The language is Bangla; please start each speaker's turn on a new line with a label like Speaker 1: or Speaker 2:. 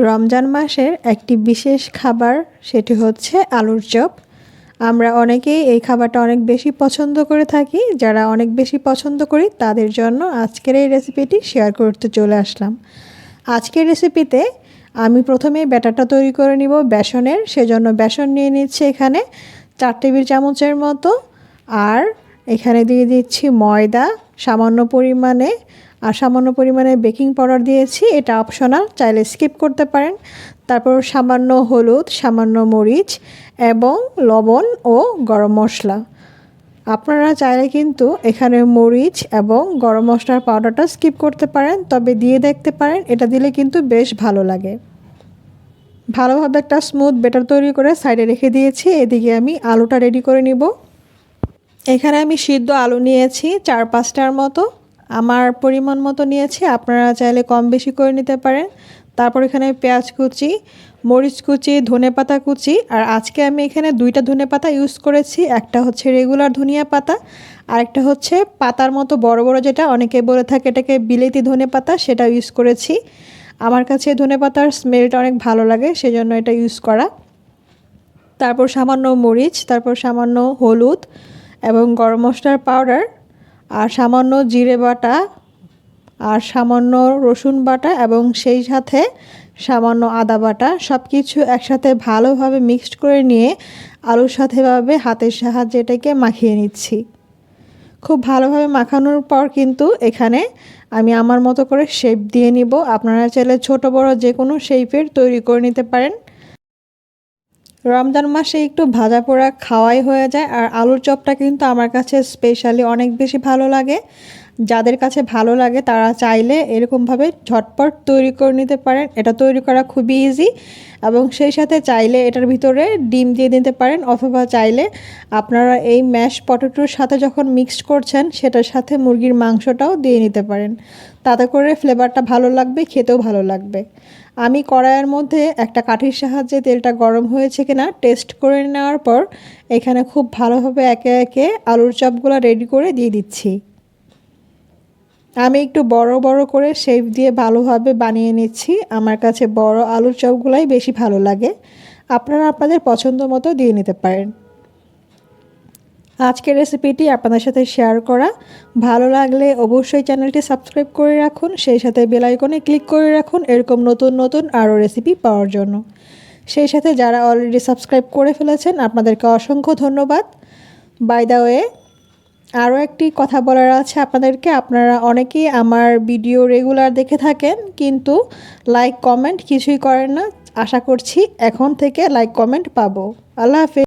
Speaker 1: রমজান মাসের একটি বিশেষ খাবার সেটি হচ্ছে আলুর চপ। আমরা অনেকেই এই খাবারটা অনেক বেশি পছন্দ করে থাকি। যারা অনেক বেশি পছন্দ করি তাদের জন্য আজকের এই রেসিপিটি শেয়ার করতে চলে আসলাম। আজকের রেসিপিতে আমি প্রথমেই ব্যাটারটা তৈরি করে নিব বেসনের। সেজন্য বেসন নিয়ে নিচ্ছি এখানে 4 টেবিল চামচের মতো, আর এখানে দিয়ে দিচ্ছি ময়দা সামান্য পরিমাণে, আর সামান্য পরিমাণে বেকিং পাউডার দিয়েছি, এটা অপশনাল, চাইলে স্কিপ করতে পারেন। তারপর সামান্য হলুদ, সামান্য মরিচ এবং লবণ ও গরম মশলা। আপনারা চাইলে কিন্তু এখানে মরিচ এবং গরম মশলার পাউডারটা স্কিপ করতে পারেন, তবে দিয়ে দেখতে পারেন, এটা দিলে কিন্তু বেশ ভালো লাগে। ভালোভাবে একটা স্মুথ ব্যাটার তৈরি করে সাইডে রেখে দিয়েছি। এদিকে আমি আলুটা রেডি করে নিব। এখানে আমি সিদ্ধ আলু নিয়েছি 4-5টার মতো, আমার পরিমাণ মতো নিয়েছি, আপনারা চাইলে কম বেশি করে নিতে পারেন। তারপর এখানে পেঁয়াজ কুচি, মরিচ কুচি, ধনেপাতা কুচি, আর আজকে আমি এখানে 2টা ধনেপাতা ইউজ করেছি। একটা হচ্ছে রেগুলার ধনিয়া পাতা, আর একটা হচ্ছে পাতার মতো বড় বড়, যেটা অনেকে বলে থাকে এটাকে বিলেতি ধনেপাতা, সেটা ইউজ করেছি। আমার কাছে ধনেপাতার স্মেলটা অনেক ভালো লাগে, সেজন্য এটা ইউজ করা। তারপর সামান্য মরিচ, তারপর সামান্য হলুদ এবং গরম মশলার পাউডার, আর সামান্য জিরে বাটা, আর সামান্য রসুন বাটা এবং সেই সাথে সামান্য আদা বাটা, সব কিছু একসাথে ভালোভাবে মিক্সড করে নিয়ে আলুর সাথে হাতের সাহায্যে এটাকে মাখিয়ে নিচ্ছি। খুব ভালোভাবে মাখানোর পর কিন্তু এখানে আমি আমার মতো করে শেপ দিয়ে নিব। আপনারা চাইলে ছোট বড় যে কোনো শেপের তৈরি করে নিতে পারেন। রমজান মাসে একটু ভাজা পোড়া খাওয়াই হয়ে যায়, আর আলুর চপটা কিন্তু আমার কাছে স্পেশালি অনেক বেশি ভালো লাগে। যাদের কাছে ভালো লাগে তারা চাইলে এরকমভাবে ঝটপট তৈরি করে নিতে পারেন। এটা তৈরি করা খুবই ইজি, এবং সেই সাথে চাইলে এটার ভিতরে ডিম দিয়ে দিতে পারেন, অথবা চাইলে আপনারা এই ম্যাশ পটেটোর সাথে যখন মিক্সড করছেন সেটার সাথে মুরগির মাংসটাও দিয়ে নিতে পারেন। তাতে করে ফ্লেভারটা ভালো লাগবে, খেতেও ভালো লাগবে। আমি কড়াইয়ের মধ্যে একটা কাঠির সাহায্যে তেলটা গরম হয়েছে কিনা টেস্ট করে নেওয়ার পর এখানে খুব ভালোভাবে একে একে আলুর চপগুলো রেডি করে দিয়ে দিচ্ছি। আমি একটু বড় বড় করে শেপ দিয়ে ভালোভাবে বানিয়ে নিচ্ছি। আমার কাছে বড় আলুর চপগুলাই বেশি ভালো লাগে। আপনারা আপনাদের পছন্দ মতো দিয়ে নিতে পারেন। আজকের রেসিপিটি আপনাদের সাথে শেয়ার করা, ভালো লাগলে অবশ্যই চ্যানেলটি সাবস্ক্রাইব করে রাখুন, সেই সাথে বেল আইকনে ক্লিক করে রাখুন এরকম নতুন নতুন আরও রেসিপি পাওয়ার জন্য। সেই সাথে যারা অলরেডি সাবস্ক্রাইব করে ফেলেছেন আপনাদেরকে অসংখ্য ধন্যবাদ। বাই দ্য ওয়ে, আরও একটি কথা বলার আছে আপনাদেরকে। আপনারা অনেকেই আমার ভিডিও রেগুলার দেখে থাকেন কিন্তু লাইক কমেন্ট কিছুই করেন না। আশা করছি এখন থেকে লাইক কমেন্ট পাবো। আল্লাহ হাফেজ।